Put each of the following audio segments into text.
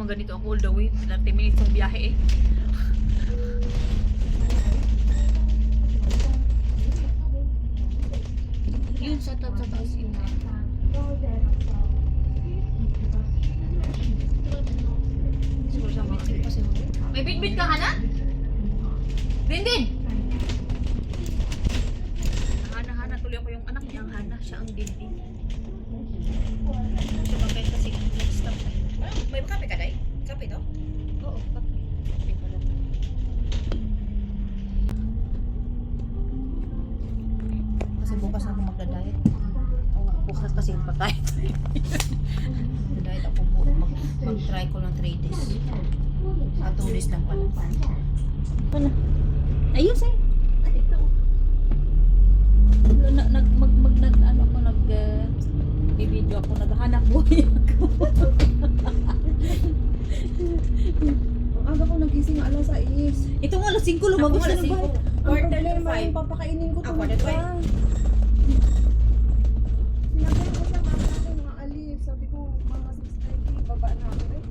naman ganito ako all the way. 30 minutes yung biyahe eh. Yun sa taas yun. Siguro siya may bitbit ka, Hana? Dindin! Hana, tuloy ako yung anak niya. Ang Hana, siya ang Dindin. Siya magkaya kasi next stop na yun. May kape ka, Day? Kape to? Oo, kape. Kape pala. Kasi bukas ako magda-diet. Oo nga, bukas kasi patay. Magda-diet ako po. Mag-try ko ng 3 days. 2 days lang pala. Ano? Ayun sa'yo. Ito. Video ako, naghahanap buhay ako. Ang aga ko nagising alas 6. Ito nga, alas 5 lumabas Ako, na alas ng bahay. 5. Ang Quarter to problema 5. yung papakainin ko Quarter to tulog pa. 5. Sinabihan ko siya mga mga alif. Sabi ko mga 6:30 baba na ako eh.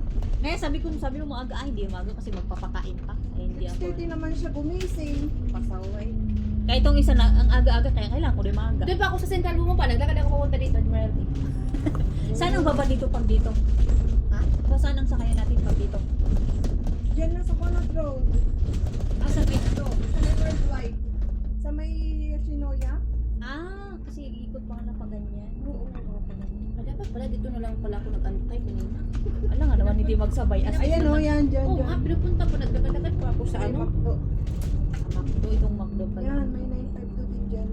Ngayon sabi mo maaga, ay hindi maaga kasi magpapakain pa. Ay hindi ako. 6:30 naman siya gumising. Pasaway. Kaya itong isa na, ang aga-aga, kaya kailangan ko din maaga. Doon pa ako sa Central bumapa. Naglakad ako pupunta dito, Admiralty. Saan ang baba dito pag dito? Ha? So, saan ang sakayan natin pag dito? Diyan na sa Conot Road. Sa may ito. Sa Leopard White. Sa may Shinoya. Kasi ikot pa ka na pa ganyan. Oo. Dapat pala dito na lang pala ako nag-antay kanina. Alam nga naman hindi magsabay. As Ayan o, yan, dyan, Oo dyan. nga, pinupunta ko. Naglakad pa ako sa May ano. Macdo. Makdo, itong Makdo pala. Yan, may 952 din dyan.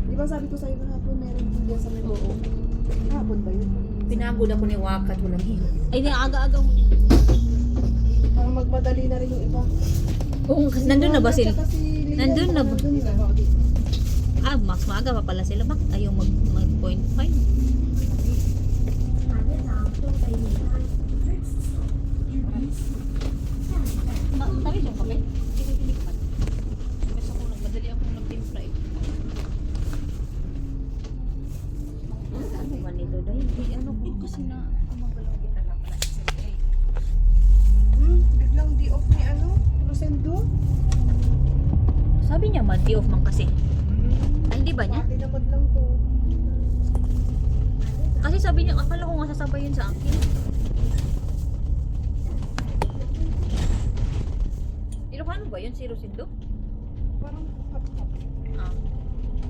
Di ba sabi ko sa'yo na hapon meron din dyan sa may Oo. hapon ba yun? Pinagod ako ni Wakat. Walang hiyo. Ay, di, aga-aga mo. Para magmadali na rin yung iba. Oo, nandun na ba sila? Tsaka si Lian, Nandun na ba? nandun na. Mas maaga pa pala sila. Bak, ayaw mag 0.5. Tabi yung kape? Hindi ka pa. Mas ako, nagmadali ako nagtimpla eh. Ano ba nito? Dahil hindi ano ko kasi na umagalaw din na lang pala. Biglang di off ni ano? Rosendo? Sabi niya man, di off man kasi. Ay, hindi ba niya? Tinamad lang to. Kasi sabi niya, akala ko nga sasabay yun sa akin. Ilocano ba yun? Si Rosindo? Parang hap-hap. Ah.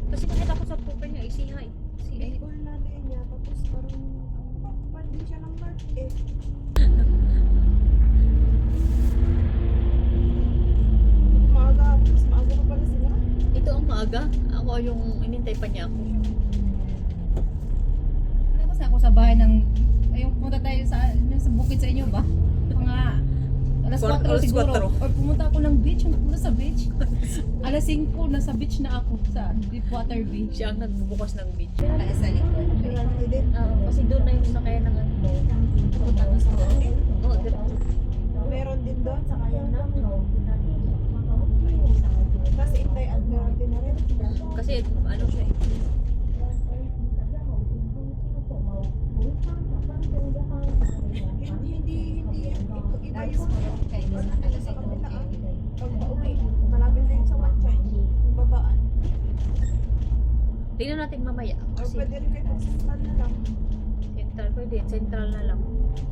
Kasi nakita ko sa profile niya, isihay. Si May goal na rin niya. Tapos parang, ano ba? Parang din siya ng mark eh. Maaga. Mas maaga pa pala sila. Ito ang maaga. Ako yung inintay pa niya ako. Nalabas na ako sa bahay ng... Ayun, pumunta tayo sa bukid sa inyo ba? Mga... Alas 4 siguro. Or pumunta ako ng beach. Pumunta sa beach. Alas 5, nasa beach na ako sa Deepwater Beach. Siya ang nagbubukas ng beach. Kaya sa likod. Marami din. Kasi doon na yung sakaya ng ano. Pupunta na sa Oo, diretso. Meron din doon sa kaya na. Kasi Intay Admiralty na rin. Kasi ano siya eh. Hindi ito iba yung ano sa kabila ah. Pag pauwi, malapit na yung sa Manchay. Yung babaan. Tingnan natin mamaya. Or Kasi pwede rin kayo mag-central na lang. central pwede. Central na lang.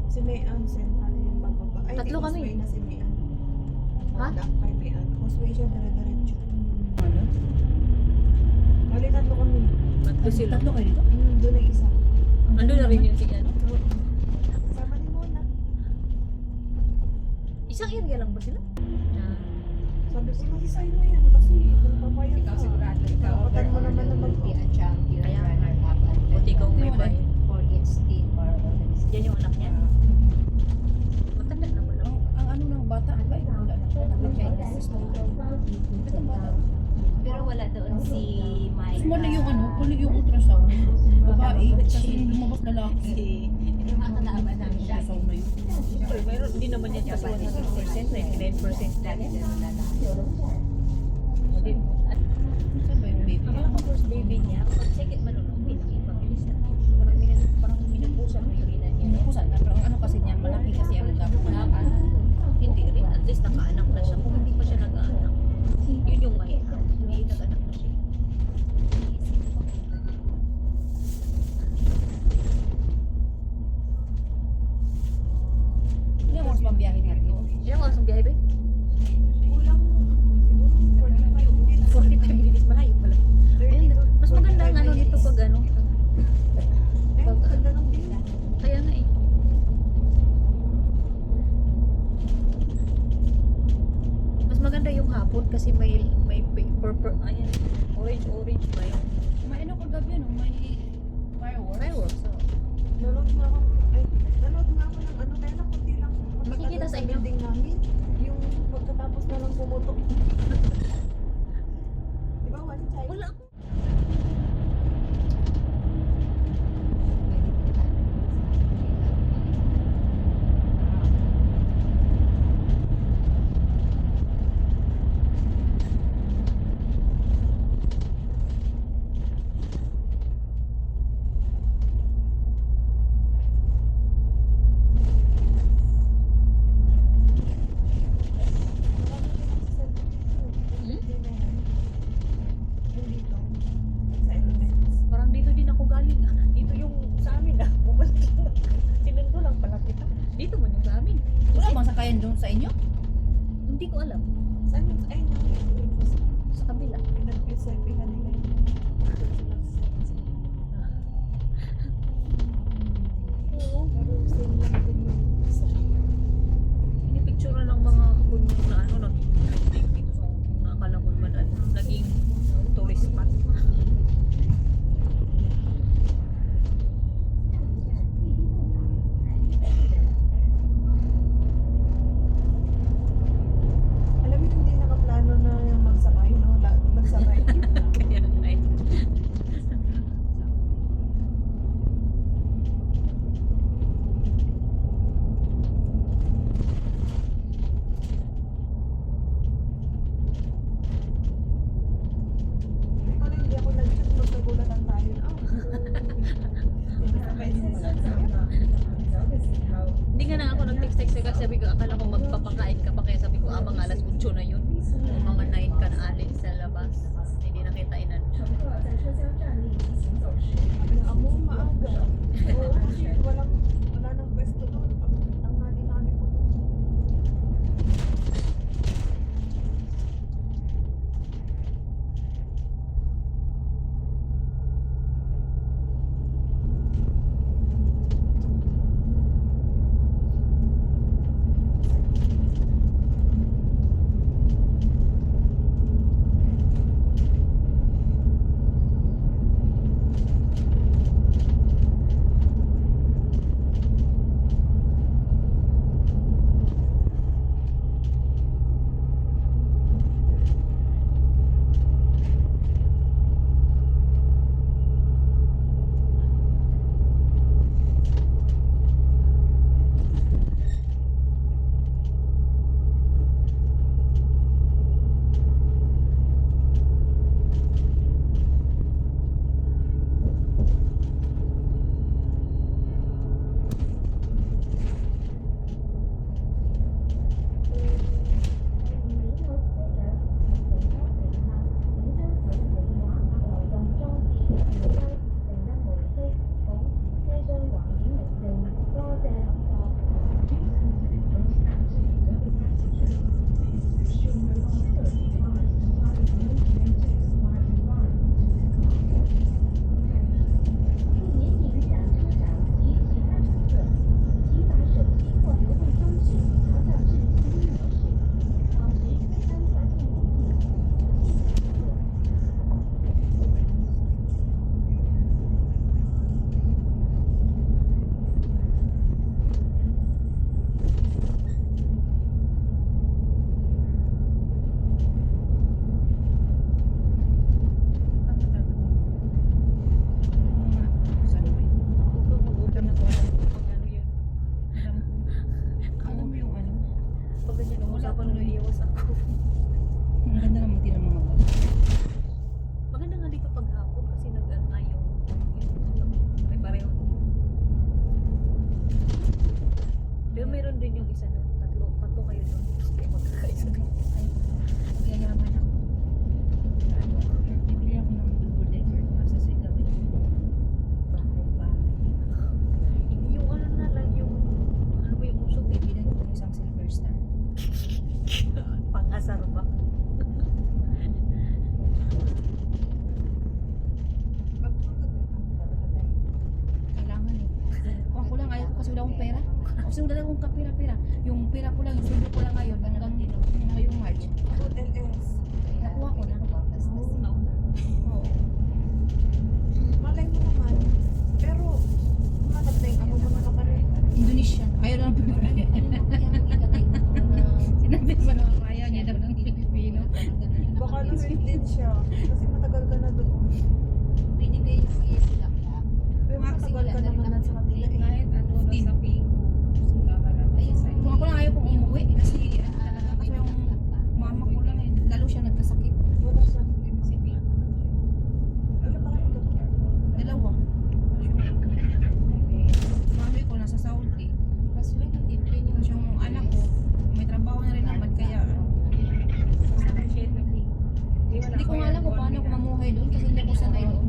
Si Mayan, central yung bababa. Ay, Tatlo kami. Causeway na si Mayan. Ha? Daan kay Mayan. Causeway siya, dire-diretso. Bali, tatlo kami. Tatlo sila. Tatlo kayo dito? Doon ang isa. Ando na rin yun si ano. Sama ni Mona. Isang area lang ba sila? Sabi ko, mag-isay na yan kasi kung papayag ka. Kapatan mo naman na Kaya buti kong may bayan. Yan yung anak niya. Matanda naman ako. Ang ano ng bata? Ay, wala na. Nag-Chinese. Ito ang bata. Pero wala doon si Mike. Mas mali yung ano, mali yung ultrasound. Babae, kasi yung lumabas lalaki. Yung mga kalaban namin siya. Ultrasound na yun. Siyempre, mayroon din naman yan kasi 100%, 99% Dati dati. na lalaki. Saan ba yung baby? Akala ko first baby niya, pag second malunong, mabilis na. Parang minupusan mo yung ina niya. Kusan na, pero ang ano kasi niya, malaki kasi ang Dito mo yung sa amin. Wala bang sakayan doon sa inyo? Hindi ko alam. Saan yung, ay, Sa kabila. pinag-reservehan nila yun. Oo. Pero same lang din yung isa. Pinipicture ng mga kunyong na ano, nag-trending dito sa nakakalamon ba na naging tourist spot. Alam mo, hindi nakaplano na yung magsakay, no? Magsakay. Kaya ay. Pero hindi ako nag-chat, magkagulatan tayo na. Sakay din pala. Hindi nga na ako nag-text kasi sabi ko akala ko magpapakain ka pa kaya sabi ko mga alas 8 na yun. O mga 9 ka na alis sa labas. Hindi nakita inan. Amo, maaga. Oo, kasi wala nang pwesto doon. Pag tanghali namin po. Alam mo yung ano? Pag ganyan ang usapan na iiwas ako. Ang ganda naman din ng mga bata. Maganda nga dito pag hapon kasi nag-ana yung pareho. Pero meron din yung isa doon. Tatlo kayo doon. Kaya magkakaisa din. Yayaman ako. Bibili ako ng double decker kasi sa ikaw. Hindi yung ano na lang yung ano ba yung usok eh. Bibilan ko ng isang silver star. Pang-asar ba? Kailangan eh. Kung ako lang, ayaw ko kasi wala akong pera. Kasi wala akong kapira-pira. Yung pera ko lang, yung sundo ko lang ngayon, hanggang ngayong March. Food LS. Nakuha ko na. Oo. Malay mo naman. Pero, humanap na yung amo mo na kapalit. Indonesia. Ayaw lang Pilipino. Sinabi ko na ayaw niya daw ng Pilipino. Baka na-hurt din siya. Kasi matagal ka na doon. Pero matagal ka naman na sa kanila eh. Kahit ano, sa ping. Kung ako lang ayaw kong umuwi. Kasi kasi yung mama ko lang eh. Lalo siya nagkasakit. Wala siya. Ano ba kayo kapag? Dalawa. Mami ko nasa Saudi. Tapos yung anak ko, may trabaho na rin naman kaya hindi ko nga alam kung paano ko mamuhay doon kasi hindi ako sanay doon.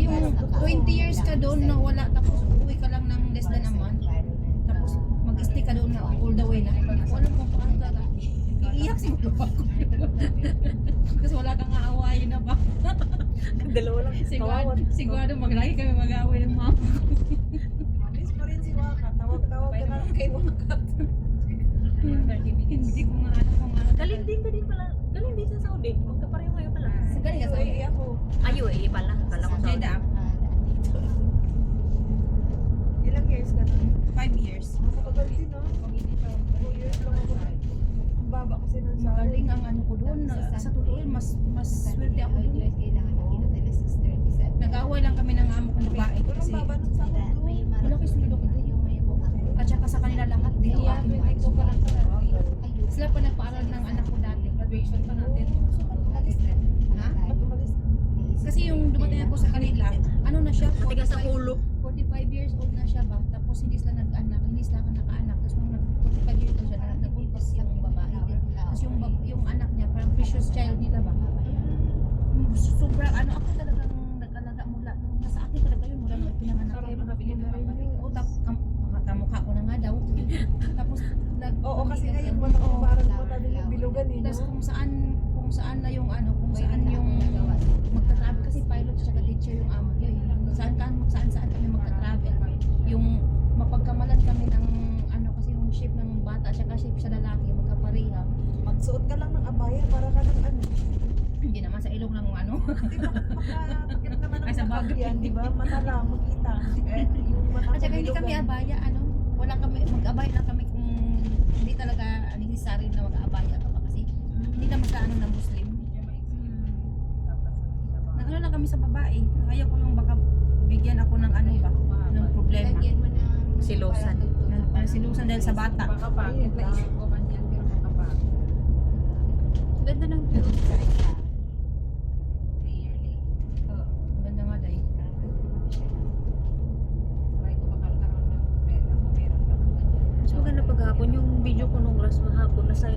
Yung 20 years ka doon na wala tapos uwi ka lang ng less than a month. Mag-stick ka doon na all the way na. Ako alam kung paano talaga. Iiyak siguro ako. Kasi wala kang aawayin na ba? Dalawa lang. Sigurado maglagi kami mag-aaway ng mama. Miss pa rin si Waka. Tawag-tawag ka na lang kay Waka. Hindi ko nga alam kung ano. Galing din pala. Galing din sa Saudi. Magkapareho kayo pala. Galing ka sa UAE ako. UAE pala. Kala ko Saudi. Jeddah. Ilang years ka na? 5 years. Matagal din ah. 2 years lang ako. Ang baba kasi ng sahod. Magaling ang ano ko doon. Sa totoo, mas swerte ako doon. Kailangan nakita nila sa 37. Nag-away lang kami ng amo kong babae Walang kasi baba ng sahod doon. Malaki sundo ko. Yung may buka. at saka sa kanila lahat dito Yeah, aking pwede ko pa lang sila pa nagpaaral ng anak ko dati, graduation pa natin. Ha? Ba't umalis ka? Kasi yung dumating ako sa kanila, ano na siya, Matigas sa ulo. 45 years old na siya ba? Tapos hindi sila nag-anak, hindi sila nakaanak. Tapos nung nag-45 years old siya, nag-ulpas yung babae din. Tapos yung anak niya, parang precious child nila ba? Sobrang ano, ako talagang nag-alaga mula. Nasa akin talaga yun, mula nung pinanganak ko. O, tapos kamukha ko na nga daw. Tapos Oo, kasi ngayon wala ko parang mata din yung bilugan eh. Tapos No? kung saan na yung ano, kung saan yung magta-travel kasi pilot siya teacher yung amo niya. Saan kami magta-travel. Yung mapagkamalan kami ng ano kasi yung ship ng bata siya kasi ship sa lalaki magkapareha. Magsuot ka lang ng abaya para ka ng ano. Hindi naman sa ilong ng ano. Di ba makakit naman Ay, sa ng bagay. makakyan, di ba? Mata lang, makita. Yung mata At saka hindi kami abaya ano. Wala kami mag-abaya lang kami kung hindi talaga necessary na mag-abaya ka pa kasi hindi naman sa ano na Muslim. Nag-ano lang kami sa babae. Ayaw ko yung baka bigyan ako ng ano ba, ng problema. Lagyan mo ng Silusan. Silusan dahil sa bata. Ayun, naisip ko. Ganda ng view. Ganda nga dahil. Mas maganda paghapon. Yung video ko nung last mahapon, nasa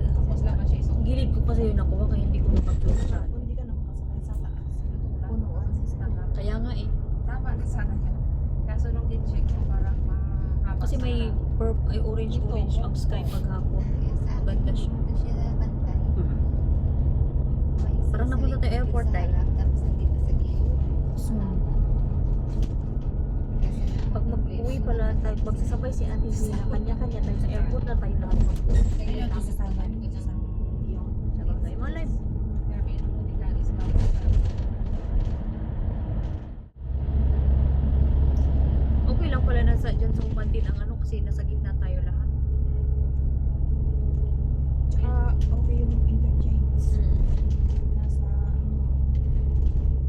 gilid ko kasi yun nakuha kaya hindi ko makapagpapasal. Hindi ka na makasakay sa taas. Punuan. Kaya nga eh. Tama na sana yun. Kaso nung in-check ko parang mahaba. Kasi may orange ang sky paghapon. Maganda siya. Parang napunta tayo airport tayo. Tapos nandito sa gilid. Soon. Pag mag-uwi pala tayo, magsasabay si Ate Zina, kanya-kanya tayo sa airport na tayo lahat mag-uwi. Kaya ito sa sama. Sabang tayo mga live. Okay lang pala nasa dyan sa Umantin ang ano kasi nasa gitna tayo lahat. Tsaka okay yung interchange. Nasa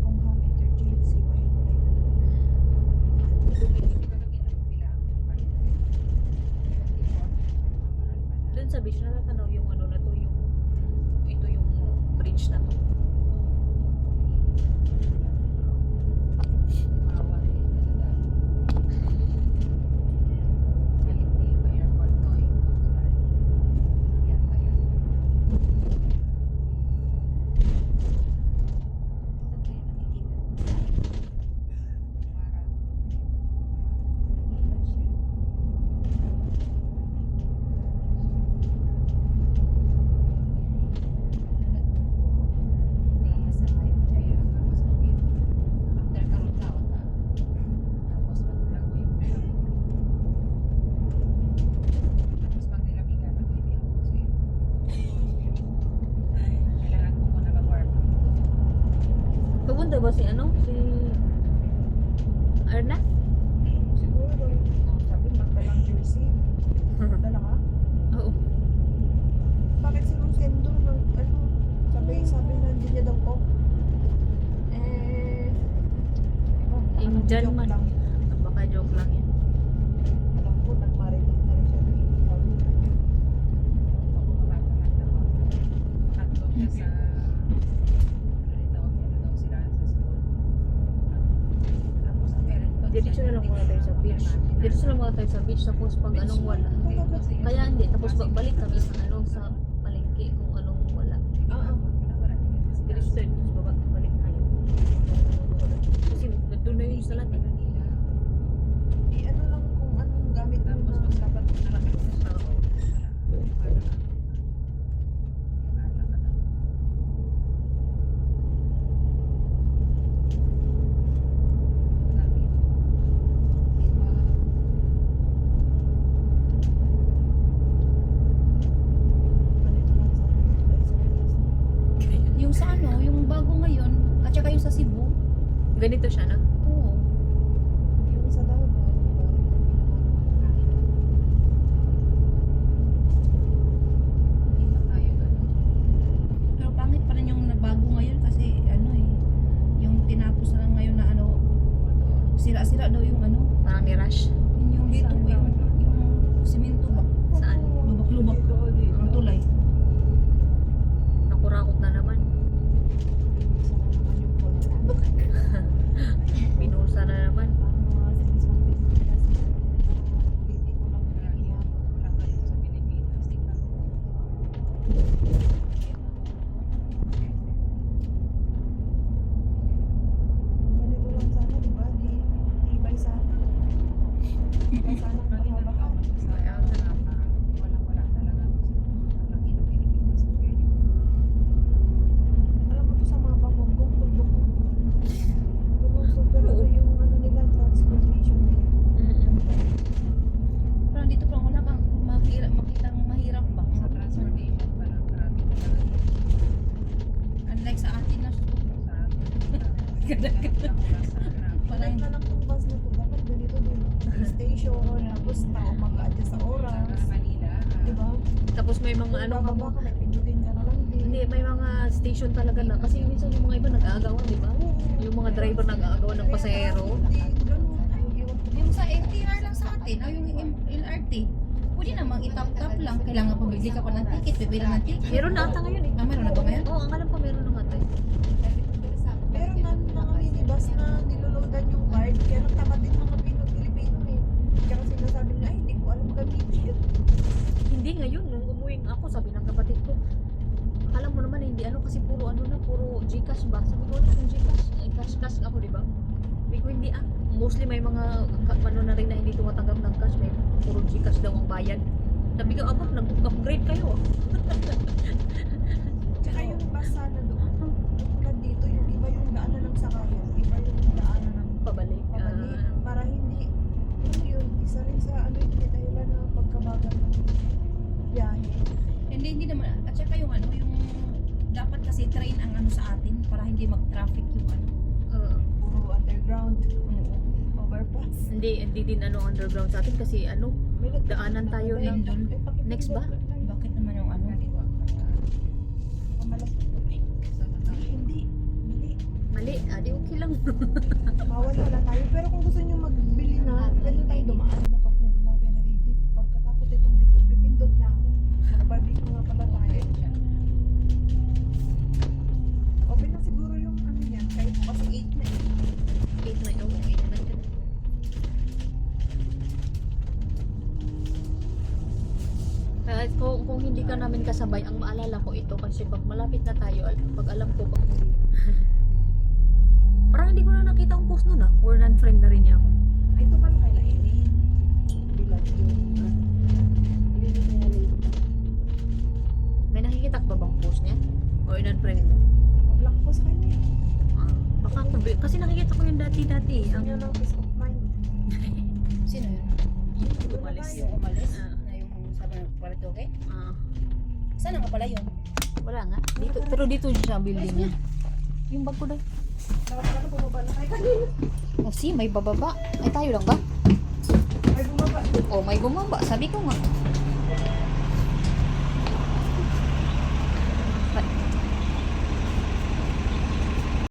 Kongham Interchange, CYY. Doon sa beach na natanaw yung ano na to, yung ito yung bridge na to. Pupunta ba si ano? Si Arna? Siguro. Sabi, magdalang jersey. Dala ka? Oo. Bakit si Rosendo ng ano? Sabi na hindi niya daw off. Indian joke man. lang. Baka joke lang yan. Alam ko, nagmarinig na rin siya ng ikaw. Diretso na lang muna tayo sa beach. Diretso na lang muna tayo sa beach tapos pag anong wala. Kaya hindi. Tapos balik kami sa ano sa palengke kung anong wala. Diretso tayo tapos balik tayo. Kasi doon na yung salat eh. Ano lang kung anong gamit mo na dapat na lang. Ganito siya na. Oo. Yung sa daw mo, diba? Hindi na tayo ganun. Pero pangit pa rin yung nagbago ngayon kasi ano eh, yung tinapos na lang ngayon na ano, sira-sira daw yung ano, Parang ni-rush. yung dito ba, yung simento ba? Saan? Lubak-lubak. Ang tulay. Nakurakot na naman. Isa na naman yung contract. Pinusa na naman. Mga siniswapin nila sila. Hindi ko lang pinigyan. Wala tayo sa Pilipinas. Tingnan mo. Ganito lang sana, diba? Di tibay sana. Tibay sana ang kahabahan. Wala talaga ako sa laki ng Pilipinas. Alam mo to sa mga pagkong bundok mo. Lumusog talaga yung ano nila, transportation nila. Pero dito pa wala kang makitang mahirap ba? Sa transportation pa lang, grabe talaga. Unlike sa atin na Sa parang Like na lang tong bus na to, dapat ganito din. Station, tapos tao mag-adjust sa oras. Manila. Diba? Tapos may mga ano ka mo. Baka may pindutin ka na lang din. Hindi, may mga station talaga na. Kasi minsan yung mga iba nag-aagawan, di ba? Yung mga driver nag-aagawan ng pasahero. Hindi, ganun. Ay, ewan ko. yung sa LTR lang sa atin, o yung LRT, pwede namang itap-tap lang. Kailangan pabili ka pa ng ticket, pipila ng ticket. Meron na ata ngayon eh. Ah, meron na ba ngayon? Oo, ang alam ko meron na nga tayo. Pero na mga minibus na niloloadan yung card, kaya nang tamad din mga Pilipino eh. Kaya sinasabi nila, ay, hindi ko alam gamitin. Hindi ngayon, nung umuwing ako, sabi ng kapatid ko, alam mo naman hindi ano kasi puro ano na, puro Gcash ba? Sabi ko, ano yung Gcash? Eh, cash ako, di ba? Sabi ko, hindi ah. Mostly may mga ano na rin na hindi tumatanggap ng cash, may puro Gcash daw ang bayad. Sabi ko, aba, nag-upgrade kayo ah. Tsaka yung bus sana doon, tulad dito, yung iba yung daanan ng sakayan, iba yung daanan ng Pabalik. pabalik. Para hindi, yun, isa rin sa ano yun, dahilan na pagkabagal ng biyahe. Hindi naman, at saka yung ano, yung dapat kasi train ang ano sa atin para hindi mag-traffic yung ano. Puro underground, overpass. Hindi din ano underground sa atin kasi ano, May Daanan tayo ng- next ba? Bakit naman yung ano? Pamalas. Ay, hindi. Hindi. mali. Di okay lang. Bawal wala tayo. Pero kung gusto nyo magbili na, pwede tayo dumaan na papunta na Benedict. Pagkatapos itong dito, pipindot na ako. Magbalik nga pala tayo. Open na siguro yung ano yan. Kahit kasi 8 na eh. 8 na yun. 8 na yun. Kaya kung hindi ka namin kasabay, ang maalala ko ito kasi pag malapit na tayo, pag alam ko pag hindi. Parang hindi ko na nakita ang post nun ah. Or non-friend na rin niya ako. Ay, ito pala kay Laini. Bilag yun. Yun yung kaya Laini. May nakikita ka ba bang post niya? Or non-friend mo? Naka-block ko sa kanya. Baka kasi nakikita ko yung dati-dati. Ang yan ang peace of mind. Sino yun? Doon na tayo. Yung umalis? Ah. Na yung sabi ng palit okay? Saan nga pala yun? Wala nga. Dito, pero dito siya building niya. Yung bag ko dahil. Nakapala na bumaba na tayo kanina. Oh, see, may bababa. Ay, tayo lang ba? Ay, bumaba. Oh, may bumaba. Sabi ko nga.